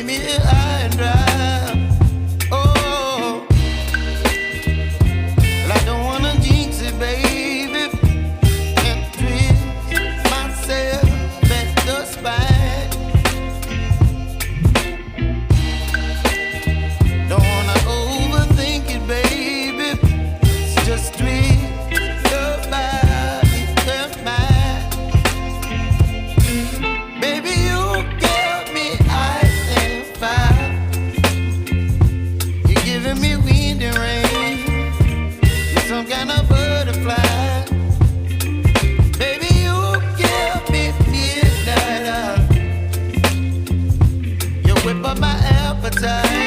leave me high and dry. Oh, well, I don't wanna jinx it, baby, and twist myself at the spine. Don't wanna overthink it, baby. It's just twist your body, your mind. Baby, you give me ice and fire. You're giving me wind and rain. You're some kind of butterfly. Baby, you give me midnight. You whip up my appetite.